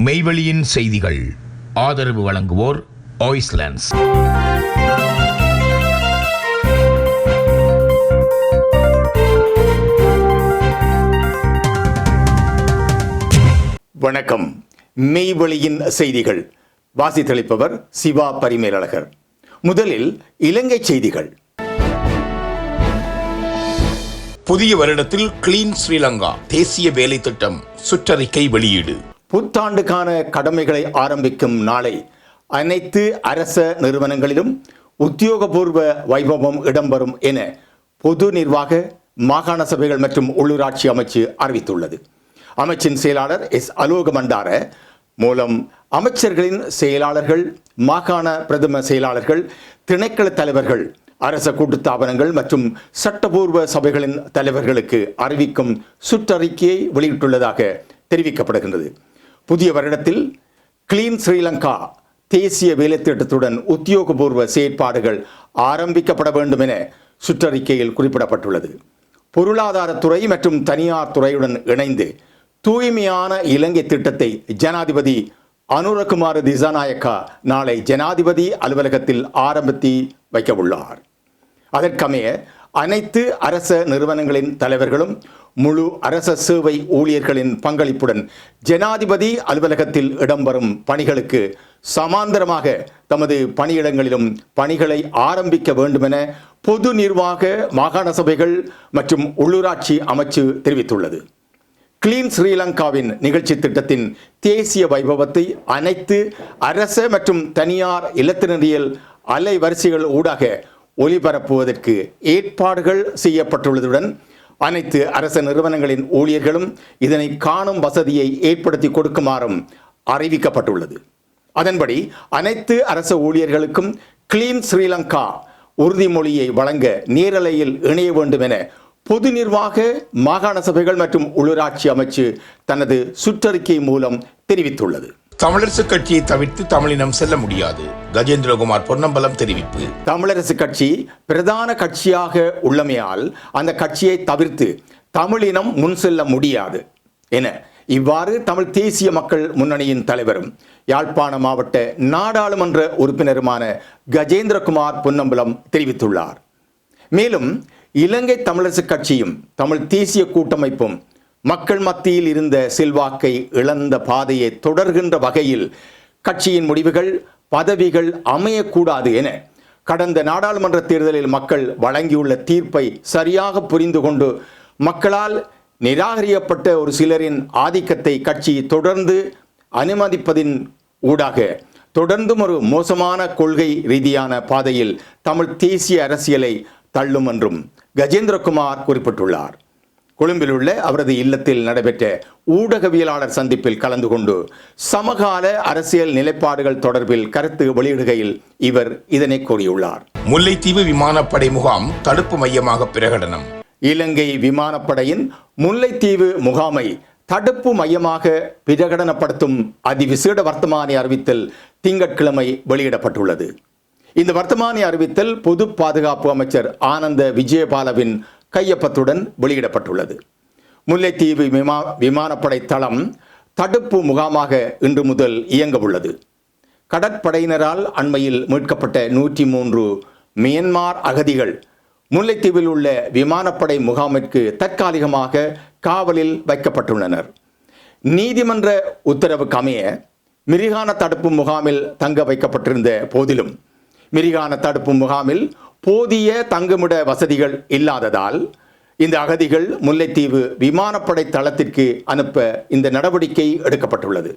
மெய்வெளியின் செய்திகள் ஆதரவு வழங்குவோர் ஆய்ஸ்லாண்ட்ஸ். வணக்கம். மெய்வெளியின் செய்திகள் வாசித்தளிப்பவர் சிவா பரிமேலழகர். முதலில் இலங்கை செய்திகள். புதிய வருடத்தில் கிளீன் ஸ்ரீலங்கா தேசிய வேலை திட்டம் சுற்றறிக்கை வெளியீடு. புத்தாண்டுக்கான கடமைகளை ஆரம்பிக்கும் நாளை அனைத்து அரச நிறுவனங்களிலும் உத்தியோகபூர்வ வைபவம் இடம்பெறும் என பொது நிர்வாக மாகாண சபைகள் மற்றும் உள்ளூராட்சி அமைச்சு அறிவித்துள்ளது. அமைச்சின் செயலாளர் எஸ் அலோக மண்டார மூலம் அமைச்சர்களின் செயலாளர்கள், மாகாண பிரதம செயலாளர்கள், திணைக்கள தலைவர்கள், அரச கூட்டுத்தாபனங்கள் மற்றும் சட்டபூர்வ சபைகளின் தலைவர்களுக்கு அறிவிக்கும் சுற்றறிக்கையை வெளியிட்டுள்ளதாக தெரிவிக்கப்படுகின்றது. புதிய வருடத்தில் கிளீன் ஸ்ரீலங்கா தேசிய வேலைத்திட்டத்துடன் உத்தியோகபூர்வ செயற்பாடுகள் ஆரம்பிக்கப்பட வேண்டும் என சுற்றறிக்கையில் குறிப்பிடப்பட்டுள்ளது. பொருளாதாரத்துறை மற்றும் தனியார் துறையுடன் இணைந்து தூய்மையான இலங்கை திட்டத்தை ஜனாதிபதி அனுரகுமார திசாநாயக்கா நாளை ஜனாதிபதி அலுவலகத்தில் ஆரம்பித்து வைக்க உள்ளார். அதற்கமைய அனைத்து அரச நிறுவனங்களின் தலைவர்களும் முழு அரச சேவை ஊழியர்களின் பங்களிப்புடன் ஜனாதிபதி அலுவலகத்தில் இடம்பெறும் பணிகளுக்கு சமாந்தரமாக தமது பணியிடங்களிலும் பணிகளை ஆரம்பிக்க வேண்டுமென பொது நிர்வாக மாகாண சபைகள் மற்றும் உள்ளூராட்சி அமைச்சு தெரிவித்துள்ளது. கிளீன் ஸ்ரீலங்காவின் நிகழ்ச்சி திட்டத்தின் தேசிய வைபவத்தை அனைத்து அரச மற்றும் தனியார் இலத்திரனியல் அலைவரிசைகள் ஊடாக ஒளிபரப்புவதற்கு ஏற்பாடுகள் செய்யப்பட்டுள்ளதுடன் அனைத்து அரச நிறுவனங்களின் ஊழியர்களும் இதனை காணும் வசதியை ஏற்படுத்தி கொடுக்குமாறும் அறிவிக்கப்பட்டுள்ளது. அதன்படி அனைத்து அரச ஊழியர்களுக்கும் கிளீன் ஸ்ரீலங்கா உறுதிமொழியை வழங்க நேரலையில் இணைய வேண்டும் என பொது நிர்வாக மாகாண சபைகள் மற்றும் உள்ளூராட்சி அமைச்சு தனது சுற்றறிக்கை மூலம் தெரிவித்துள்ளது. தமிழரசு கட்சியை தவிர்த்து தமிழினம் செல்ல முடியாது. கஜேந்திரகுமார் பொன்னம்பலம் தெரிவிப்பு. தமிழரசு கட்சி பிரதான கட்சியாக உள்ளமையால் அந்த கட்சியை தவிர்த்து தமிழினம் முன் செல்ல முடியாது என இவ்வாறு தமிழ் தேசிய மக்கள் முன்னணியின் தலைவரும் யாழ்ப்பாண மாவட்ட நாடாளுமன்ற உறுப்பினருமான கஜேந்திரகுமார் பொன்னம்பலம் தெரிவித்துள்ளார். மேலும் இலங்கை தமிழரசு கட்சியும் தமிழ் தேசிய கூட்டமைப்பும் மக்கள் மத்தியில் இருந்த செல்வாக்கை இழந்த பாதையை தொடர்கின்ற வகையில் கட்சியின் முடிவுகள், பதவிகள் அமையக்கூடாது என கடந்த நாடாளுமன்ற தேர்தலில் மக்கள் வழங்கியுள்ள தீர்ப்பை சரியாக புரிந்து கொண்டு மக்களால் நிராகரிக்கப்பட்ட ஒரு சிலரின் ஆதிக்கத்தை கட்சி தொடர்ந்து அனுமதிப்பதின் ஊடாக தொடர்ந்தும் ஒரு மோசமான கொள்கை ரீதியான பாதையில் தமிழ் தேசிய அரசியலை தள்ளும் என்றும் கஜேந்திரகுமார் குறிப்பிட்டுள்ளார். கொழும்பில் உள்ள அவரது இல்லத்தில் நடைபெற்ற ஊடகவியலாளர் சந்திப்பில் கலந்து கொண்டு சமகால அரசியல் நிலைப்பாடுகள் தொடர்பில் கருத்து வெளியிடுகையில் இவர் இதனை கூறியுள்ளார். முல்லைத்தீவு விமானப்படை முகாம் தடுப்பு மையமாக பிரகடனம். இலங்கை விமானப்படையின் முல்லைத்தீவு முகாமை தடுப்பு மையமாக பிரகடனப்படுத்தும் அதிவிசேட வர்த்தமானி அறிவித்தல் திங்கட்கிழமை வெளியிடப்பட்டுள்ளது. இந்த வர்த்தமானி அறிவித்தல் பொது பாதுகாப்பு அமைச்சர் ஆனந்த விஜயபாலவின் கையொப்பத்துடன் வெளியிடப்பட்டுள்ளது. முல்லைத்தீவு விமானப்படை தளம் தடுப்பு முகாமாக இன்று முதல் இயங்க உள்ளது. கடற்படையினரால் அண்மையில் மீட்கப்பட்ட 103 மியன்மார் அகதிகள் முல்லைத்தீவில் உள்ள விமானப்படை முகாமிற்கு தற்காலிகமாக காவலில் வைக்கப்பட்டுள்ளனர். நீதிமன்ற உத்தரவுக்கு அமைய மிரிகான தடுப்பு முகாமில் தங்க வைக்கப்பட்டிருந்த போதிலும் மிரிகான தடுப்பு முகாமில் போதிய தங்குமிட வசதிகள் இல்லாததால் இந்த அகதிகள் முல்லைத்தீவு விமானப்படை தளத்திற்கு அனுப்ப இந்த நடவடிக்கை எடுக்கப்பட்டுள்ளது.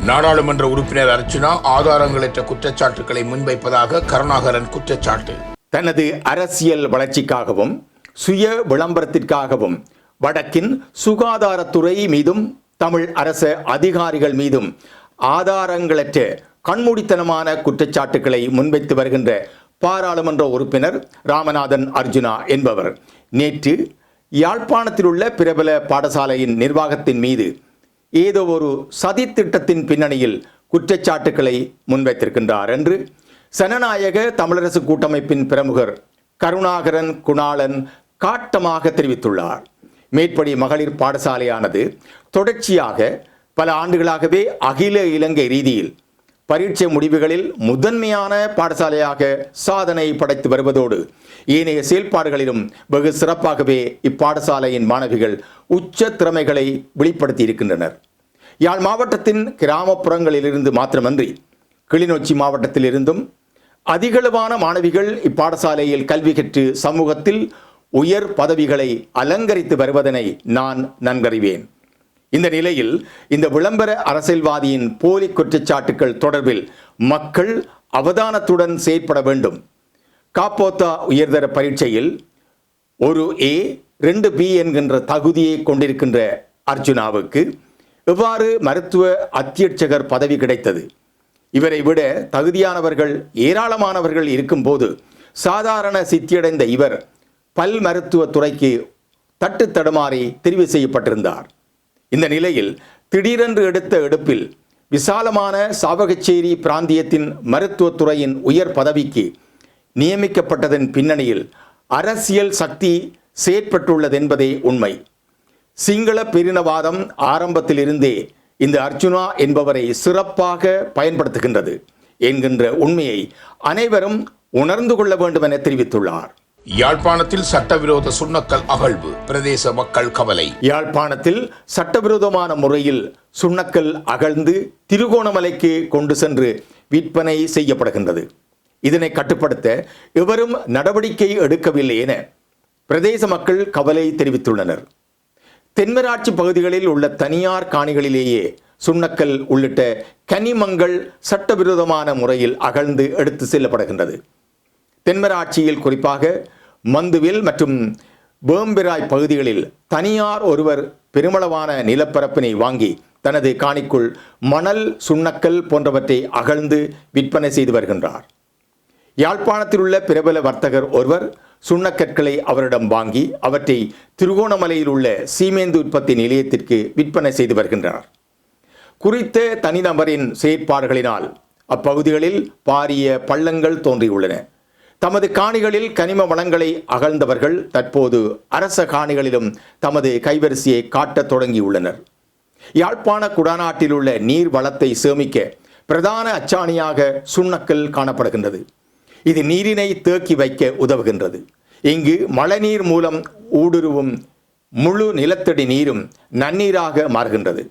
நாடாளுமன்ற உறுப்பினர் அர்ச்சுனா ஆதாரங்களற்ற குற்றச்சாட்டுகளை முன்வைப்பதாக கருணாகரன் குற்றச்சாட்டு. தனது அரசியல் வளர்ச்சிக்காகவும் சுய விளம்பரத்திற்காகவும் வடக்கின் சுகாதாரத்துறை மீதும் தமிழ் அரச அதிகாரிகள் மீதும் ஆதாரங்களற்ற கண்மூடித்தனமான குற்றச்சாட்டுகளை முன்வைத்து வருகின்ற பாராளுமன்ற உறுப்பினர் ராமநாதன் அர்ஜுனா என்பவர் நேற்று யாழ்ப்பாணத்தில் உள்ள பிரபல பாடசாலையின் நிர்வாகத்தின் மீது ஏதோ ஒரு சதித்திட்டத்தின் பின்னணியில் குற்றச்சாட்டுக்களை முன்வைத்திருக்கின்றார் என்று சனநாயக தமிழரசு கூட்டமைப்பின் பிரமுகர் கருணாகரன் குணாளன் காட்டமாக தெரிவித்துள்ளார். மேற்படி மகளிர் பாடசாலையானது தொடர்ச்சியாக பல ஆண்டுகளாகவே அகில இலங்கை ரீதியில் பரீட்சை முடிவுகளில் முதன்மையான பாடசாலையாக சாதனை படைத்து வருவதோடு ஏனைய செயல்பாடுகளிலும் வெகு சிறப்பாகவே இப்பாடசாலையின் மாணவிகள் உச்ச திறமைகளை வெளிப்படுத்தி இருக்கின்றனர். யாழ் மாவட்டத்தின் கிராமப்புறங்களிலிருந்து மாத்திரமன்றி கிளிநொச்சி மாவட்டத்திலிருந்தும் அதிகளவான மாணவிகள் இப்பாடசாலையில் கல்வி கற்று சமூகத்தில் உயர் பதவிகளை அலங்கரித்து வருவதனை நான் நன்கறிவேன். இந்த நிலையில் இந்த விளம்பர அரசியல்வாதியின் போலி குற்றச்சாட்டுக்கள் தொடர்பில் மக்கள் அவதானத்துடன் செயற்பட வேண்டும். காப்போத்தா உயர்தர பரீட்சையில் ஒரு A 2 B என்கின்ற தகுதியை கொண்டிருக்கின்ற அர்ஜுனாவுக்கு எவ்வாறு மருத்துவ அத்தியட்சகர் பதவி கிடைத்தது? இவரை விட தகுதியானவர்கள் ஏராளமானவர்கள் இருக்கும்போது சாதாரண சித்தியடைந்த இவர் பல் மருத்துவ துறைக்கு தட்டு தடுமாறி தெரிவு செய்யப்பட்டிருந்தார். இந்த நிலையில் திடீரென்று எடுத்த எடுப்பில் விசாலமான சாவகச்சேரி பிராந்தியத்தின் மருத்துவத்துறையின் உயர் பதவிக்கு நியமிக்கப்பட்டதன் பின்னணியில் அரசியல் சக்தி செயற்பட்டுள்ளதென்பதே உண்மை. சிங்கள பேரினவாதம் ஆரம்பத்திலிருந்தே இந்த அர்ஜுனா என்பவரை சிறப்பாக பயன்படுத்துகின்றது என்கின்ற உண்மையை அனைவரும் உணர்ந்து கொள்ள வேண்டும் என தெரிவித்துள்ளார். யாழ்ப்பாணத்தில் சட்டவிரோத சுண்ணக்கல் அகழ்வு பிரதேச மக்கள் கவலை. யாழ்ப்பாணத்தில் சட்டவிரோதமான முறையில் சுண்ணக்கல் அகழ்ந்து திருகோணமலைக்கு கொண்டு சென்று விற்பனை செய்யப்படுகின்றது. இதனை கட்டுப்படுத்த எவரும் நடவடிக்கை எடுக்கவில்லை என பிரதேச மக்கள் கவலை தெரிவித்துள்ளனர். தென்மராட்சி பகுதிகளில் உள்ள தனியார் காணிகளிலேயே சுண்ணக்கல் உள்ளிட்ட கனிமங்கள் சட்டவிரோதமான முறையில் அகழ்ந்து எடுத்து செல்லப்படுகின்றது. தென்மராட்சியில் குறிப்பாக மந்துவில் மற்றும் வேம்பிராய் பகுதிகளில் தனியார் ஒருவர் பெருமளவான நிலப்பரப்பினை வாங்கி தனது காணிக்குள் மணல் சுண்ணக்கல் போன்றவற்றை அகழ்ந்து விற்பனை செய்து வருகின்றார். யாழ்ப்பாணத்தில் உள்ள பிரபல வர்த்தகர் ஒருவர் சுண்ணக்கற்களை அவரிடம் வாங்கி அவற்றை திருகோணமலையில் உள்ள சீமேந்து உற்பத்தி நிலையத்திற்கு விற்பனை செய்து வருகின்றார். குறித்த தனிநபரின் செயற்பாடுகளினால் அப்பகுதிகளில் பாரிய பள்ளங்கள் தோன்றியுள்ளன. தமது காணிகளில் கனிம வளங்களை அகழ்ந்தவர்கள் தற்போது அரச காணிகளிலும் தமது கைவரிசையை காட்டத் தொடங்கியுள்ளனர். யாழ்ப்பாண குடாநாட்டில் உள்ள நீர் வளத்தை சேமிக்க பிரதான அச்சாணியாக சுண்ணக்கல் காணப்படுகின்றது. இது நீரினை தேக்கி வைக்க உதவுகின்றது. இங்கு மழைநீர் மூலம் ஊடுருவும் முழு நிலத்தடி நீரும் நன்னீராக மாறுகின்றது.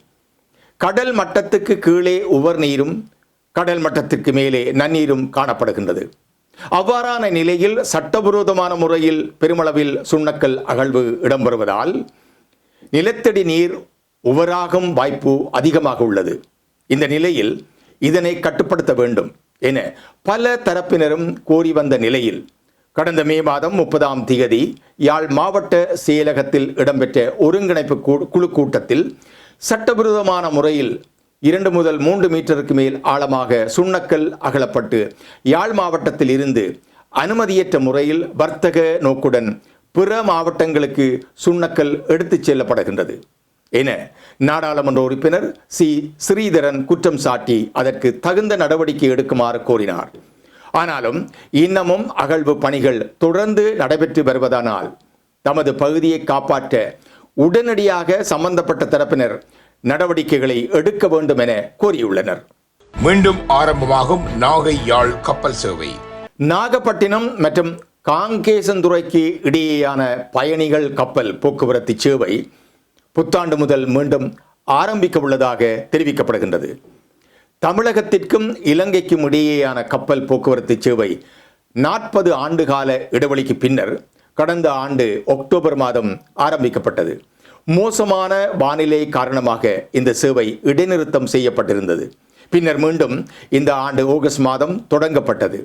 கடல் மட்டத்துக்கு கீழே உவர் நீரும் கடல் மட்டத்திற்கு மேலே நன்னீரும் காணப்படுகின்றது. அவ்வாறான நிலையில் சட்டவிரோதமான முறையில் பெருமளவில் சுண்ணக்கல் அகழ்வு இடம்பெறுவதால் நிலத்தடி நீர் உவராகும் வாய்ப்பு அதிகமாக உள்ளது. இந்த நிலையில் இதனை கட்டுப்படுத்த வேண்டும் என பல தரப்பினரும் கோரி வந்த நிலையில் கடந்த மே மாதம் 30ஆம் தேதி யாழ் மாவட்ட செயலகத்தில் இடம்பெற்ற ஒருங்கிணைப்பு குழு கூட்டத்தில் சட்டவிரோதமான முறையில் 2 முதல் 3 மீட்டருக்கு மேல் ஆழமாக சுண்ணக்கல் அகலப்பட்டு யாழ் மாவட்டத்தில் இருந்து அனுமதியற்ற முறையில் வர்த்தக நோக்குடன் பிற மாவட்டங்களுக்கு சுண்ணக்கல் எடுத்துச் செல்லப்படுகின்றது என நாடாளுமன்ற உறுப்பினர் ஸ்ரீதரன் குற்றம் சாட்டி அதற்கு தகுந்த நடவடிக்கை எடுக்குமாறு கோரினார். ஆனாலும் இன்னமும் அகழ்வு பணிகள் தொடர்ந்து நடைபெற்று வருவதனால் தமது பகுதியை காப்பாற்ற உடனடியாக சம்பந்தப்பட்ட தரப்பினர் நடவடிக்கைகளை எடுக்க வேண்டும் என கோரியுள்ளனர். மீண்டும் ஆரம்பமாகும் நாகை யாழ் கப்பல் சேவை. நாகப்பட்டினம் மற்றும் காங்கேசந்துறைக்கு இடையேயான பயணிகள் கப்பல் போக்குவரத்து சேவை புத்தாண்டு முதல் மீண்டும் ஆரம்பிக்க உள்ளதாக தெரிவிக்கப்படுகின்றது. தமிழகத்திற்கும் இலங்கைக்கும் இடையேயான கப்பல் போக்குவரத்து சேவை 40 ஆண்டுகால இடைவெளிக்கு பின்னர் கடந்த ஆண்டு அக்டோபர் மாதம் ஆரம்பிக்கப்பட்டது. மோசமான வானிலை காரணமாக இந்த சேவை இடைநிறுத்தம் செய்யப்பட்டிருந்தது. பின்னர் மீண்டும் இந்த ஆண்டு ஆகஸ்ட் மாதம் தொடங்கப்பட்டது.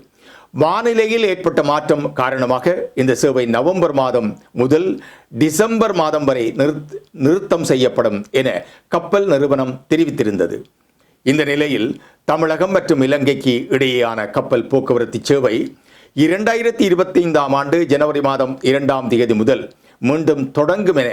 வானிலையில் ஏற்பட்ட மாற்றம் காரணமாக இந்த சேவை நவம்பர் மாதம் முதல் டிசம்பர் மாதம் வரை நிறுத்தம் செய்யப்படும் என கப்பல் நிறுவனம் தெரிவித்திருந்தது. இந்த நிலையில் தமிழகம் மற்றும் இலங்கைக்கு இடையேயான கப்பல் போக்குவரத்து சேவை 2025ஆம் ஆண்டு ஜனவரி மாதம் 2ஆம் தேதி முதல் மீண்டும் தொடங்கும் என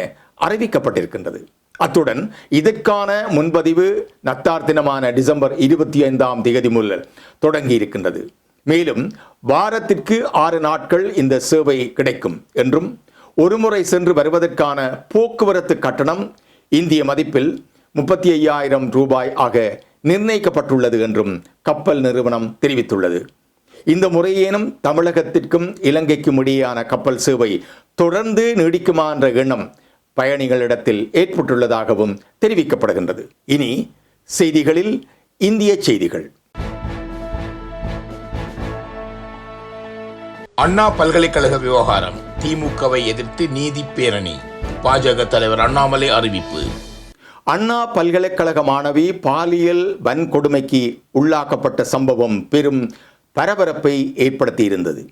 அறிவிக்கப்பட்டிருக்கின்றது. அத்துடன் இதற்கான முன்பதிவு நத்தார் தினமான டிசம்பர் 25ஆம் தேதி முதல் தொடங்கி இருக்கின்றது. மேலும் வாரத்திற்கு 6 நாட்கள் இந்த சேவை கிடைக்கும் என்றும் ஒருமுறை சென்று வருவதற்கான போக்குவரத்து கட்டணம் இந்திய மதிப்பில் 35,000 ரூபாய் ஆக நிர்ணயிக்கப்பட்டுள்ளது என்றும் கப்பல் நிறுவனம் தெரிவித்துள்ளது. இந்த முறையேனும் தமிழகத்திற்கும் இலங்கைக்கும் இடையேயான கப்பல் சேவை தொடர்ந்து நீடிக்குமா என்ற எண்ணம் பயணிகளிடத்தில் ஏற்பட்டுள்ளதாகவும் தெரிவிக்கப்படுகின்றது. இனி செய்திகளில் இந்திய செய்திகள். அண்ணா பல்கலைக்கழக விவகாரம், திமுகவை எதிர்த்து நீதி பேரணி, பாஜக தலைவர் அண்ணாமலை அறிவிப்பு. அண்ணா பல்கலைக்கழக மாணவி பாலியல் வன்கொடுமைக்கு உள்ளாக்கப்பட்ட சம்பவம் பெரும் பரபரப்பை ஏற்படுத்தியிருந்தது.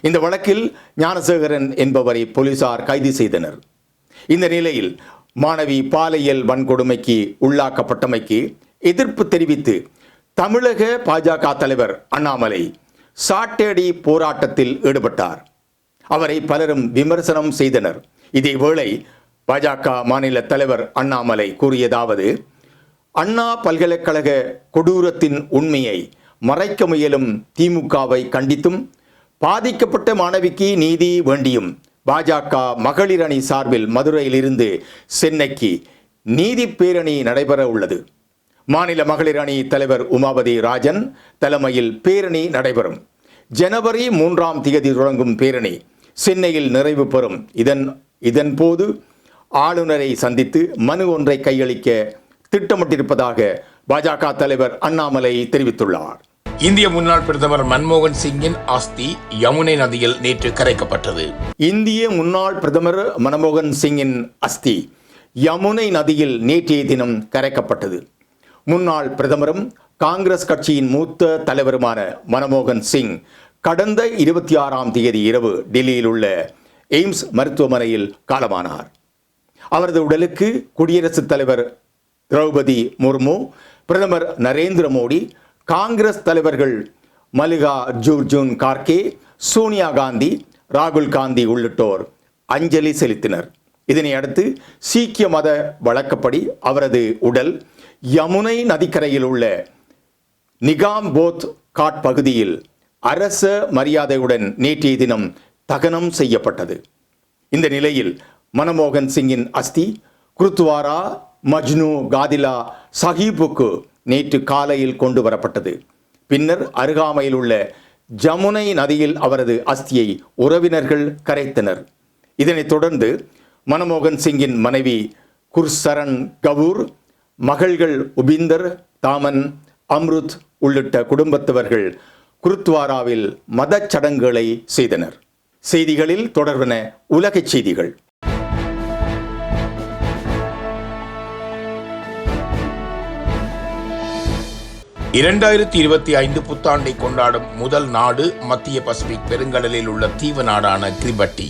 இந்த வழக்கில் ஞானசேகரன் என்பவரை போலீசார் கைது செய்தனர். இந்த நிலையில் மாணவி பாலியல் வன்கொடுமைக்கு உள்ளாக்கப்பட்டமைக்கு எதிர்ப்பு தெரிவித்து தமிழக பாஜக தலைவர் அண்ணாமலை சாட்டடி போராட்டத்தில் ஈடுபட்டார். அவரை பலரும் விமர்சனம் செய்தனர். இதேவேளை பாஜக மாநில தலைவர் அண்ணாமலை கூறியதாவது: அண்ணா பல்கலைக்கழக கொடூரத்தின் உண்மையை மறைக்க முயலும் திமுகவை கண்டித்தும் பாதிக்கப்பட்ட மாணவிக்கு நீதி வேண்டியும் பாஜக மகளிர் அணி சார்பில் மதுரையிலிருந்து சென்னைக்கு நீதி பேரணி நடைபெற உள்ளது. மாநில மகளிர் அணி தலைவர் உமாபதி ராஜன் தலைமையில் பேரணி நடைபெறும். ஜனவரி 3ஆம் தேதி தொடங்கும் பேரணி சென்னையில் நிறைவு பெறும். இதன் போது ஆளுநரை சந்தித்து மனு ஒன்றை கையளிக்க திட்டமிட்டிருப்பதாக பாஜக தலைவர் அண்ணாமலை தெரிவித்துள்ளார். இந்திய முன்னாள் பிரதமர் மன்மோகன் சிங்கின் அஸ்தி யமுனை நதியில் நேற்று கரைக்கப்பட்டது. இந்திய முன்னாள் பிரதமர் மன்மோகன் சிங்கின் அஸ்தி யமுனை நதியில் நேற்றைய தினம் கரைக்கப்பட்டது. முன்னாள் பிரதமரும் காங்கிரஸ் கட்சியின் மூத்த தலைவருமான மன்மோகன் சிங் கடந்த 26ஆம் தேதி இரவு டெல்லியில் உள்ள எய்ம்ஸ் மருத்துவமனையில் காலமானார். அவரது உடலுக்கு குடியரசுத் தலைவர் திரௌபதி முர்மு, பிரதமர் நரேந்திர மோடி, காங்கிரஸ் தலைவர்கள் மல்லிகார்ஜுன் கார்கே, சோனியா காந்தி, ராகுல் காந்தி உள்ளிட்டோர் அஞ்சலி செலுத்தினர். இதனை அடுத்து சீக்கிய மத வழக்கப்படி அவரது உடல் யமுனை நதிக்கரையில் உள்ள நிகாம்போத் காட் பகுதியில் அரச மரியாதையுடன் நேற்றைய தினம் தகனம் செய்யப்பட்டது. இந்த நிலையில் மன்மோகன் சிங்கின் அஸ்தி குருத்வாரா மஜ்னு காதிலா சாஹிபுக்கு நேற்று காலையில் கொண்டு வரப்பட்டது. பின்னர் அருகாமையில் உள்ள ஜமுனை நதியில் அவரது அஸ்தியை உறவினர்கள் கரைத்தனர். இதனைத் தொடர்ந்து மன்மோகன் சிங்கின் மனைவி குர்சரன் கபூர், மகள்கள் உபிந்தர், தாமன், அம்ருத் உள்ளிட்ட குடும்பத்தவர்கள் குருத்வாராவில் மதச் சடங்குகளை செய்தனர். செய்திகளில் தொடர்பன உலகச் செய்திகள். இரண்டாயிரத்தி 25 புத்தாண்டை கொண்டாடும் முதல் நாடு மத்திய பசிபிக் பெருங்கடலில் உள்ள தீவு நாடான கிரிபட்டி.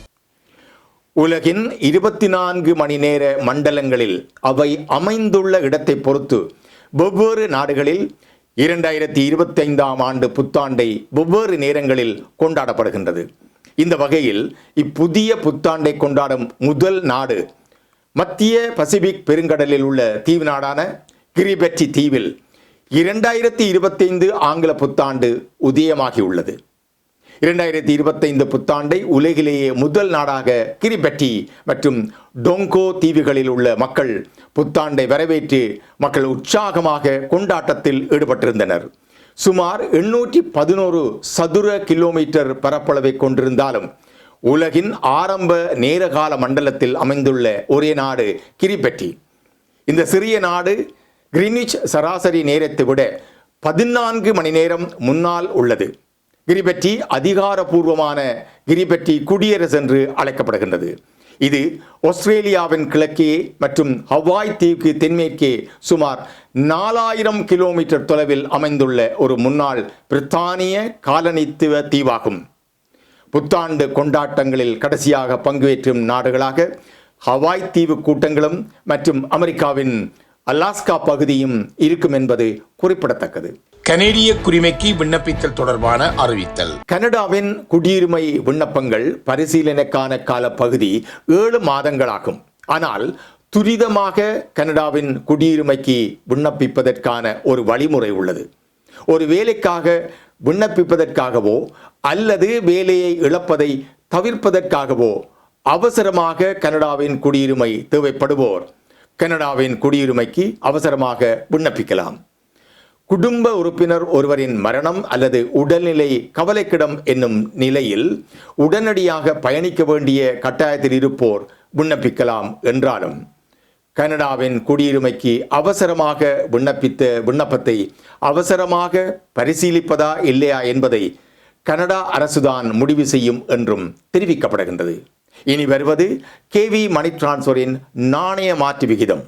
உலகின் 24 மணி நேர மண்டலங்களில் அவை அமைந்துள்ள இடத்தை பொறுத்து வெவ்வேறு நாடுகளில் 2025ஆம் ஆண்டு புத்தாண்டை வெவ்வேறு நேரங்களில் கொண்டாடப்படுகின்றது. இந்த வகையில் இப்புதிய புத்தாண்டை கொண்டாடும் முதல் நாடு மத்திய பசிபிக் பெருங்கடலில் உள்ள தீவு நாடான கிரிபட்டி தீவில் 2025 ஆங்கில புத்தாண்டு உதயமாகியுள்ளது. 2025 புத்தாண்டை உலகிலேயே முதல் நாடாக கிரிபட்டி மற்றும் டோங்கோ தீவுகளில் உள்ள மக்கள் புத்தாண்டை வரவேற்று மக்கள் உற்சாகமாக கொண்டாட்டத்தில் ஈடுபட்டிருந்தனர். சுமார் 811 சதுர கிலோமீட்டர் பரப்பளவை கொண்டிருந்தாலும் உலகின் ஆரம்ப நேரகால மண்டலத்தில் அமைந்துள்ள ஒரே நாடு கிரிபட்டி. இந்த சிறிய நாடு கிரீன்விச் சராசரி நேரத்தை விட 14 மணி நேரம் முன்னால் உள்ளது. கிரிபட்டி அதிகாரபூர்வமான கிரிபட்டி குடியரசு என்று அழைக்கப்படுகின்றது. இது ஆஸ்திரேலியாவின் கிழக்கே மற்றும் ஹவாய் தீவுக்கு தென்மேற்கே சுமார் 4000 கிலோமீட்டர் தொலைவில் அமைந்துள்ள ஒரு முன்னாள் பிரித்தானிய காலனித்துவ தீவாகும். புத்தாண்டு கொண்டாட்டங்களில் கடைசியாக பங்குபற்றும் நாடுகளாக ஹவாய் தீவு கூட்டங்களும் மற்றும் அமெரிக்காவின் அலாஸ்கா பகுதியும் இருக்கும் என்பது குறிப்பிடத்தக்கது. கனேடிய குடிமைக்கு விண்ணப்பித்தல் தொடர்பான அறிவித்தல். கனடாவின் குடியுரிமை விண்ணப்பங்கள் பரிசீலனைக்கான கால பகுதி 7 மாதங்களாகும். ஆனால் துரிதமாக கனடாவின் குடியுரிமைக்கு விண்ணப்பிப்பதற்கான ஒரு வழிமுறை உள்ளது. ஒரு வேலைக்காக விண்ணப்பிப்பதற்காகவோ அல்லது வேலையை இழப்பதை தவிர்ப்பதற்காகவோ அவசரமாக கனடாவின் குடியுரிமை தேவைப்படுவோர் கனடாவின் குடியுரிமைக்கு அவசரமாக விண்ணப்பிக்கலாம். குடும்ப உறுப்பினர் ஒருவரின் மரணம் அல்லது உடல்நிலை கவலைக்கிடம் என்னும் நிலையில் உடனடியாக பயணிக்க வேண்டிய கட்டாயத்தில் இருப்போர் விண்ணப்பிக்கலாம் என்றாலும் கனடாவின் குடியுரிமைக்கு அவசரமாக விண்ணப்பித்த விண்ணப்பத்தை அவசரமாக பரிசீலிப்பதா இல்லையா என்பதை கனடா அரசுதான் முடிவு செய்யும் என்றும் தெரிவிக்கப்படுகின்றது. இனி வருவது கேவி மணி டிரான்ஸ்ஃபரின் நாணய மாற்று விகிதம்.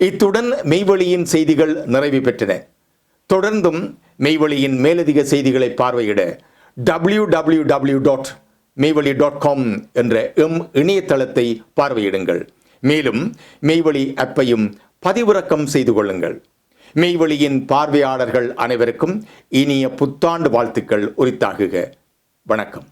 இத்துடன் மெய்வழியின் செய்திகள் நிறைவு பெற்றன. தொடர்ந்தும் மெய்வழியின் மேலதிக செய்திகளை பார்வையிட www.மெய்வழி.com என்ற இணையதளத்தை பார்வையிடுங்கள். மேலும் மெய்வழி ஆப்பையும் பதிவிறக்கம் செய்து கொள்ளுங்கள். மெய்வழியின் பார்வையாளர்கள் அனைவருக்கும் இனிய புத்தாண்டு வாழ்த்துக்கள் உரித்தாகுக. வணக்கம்.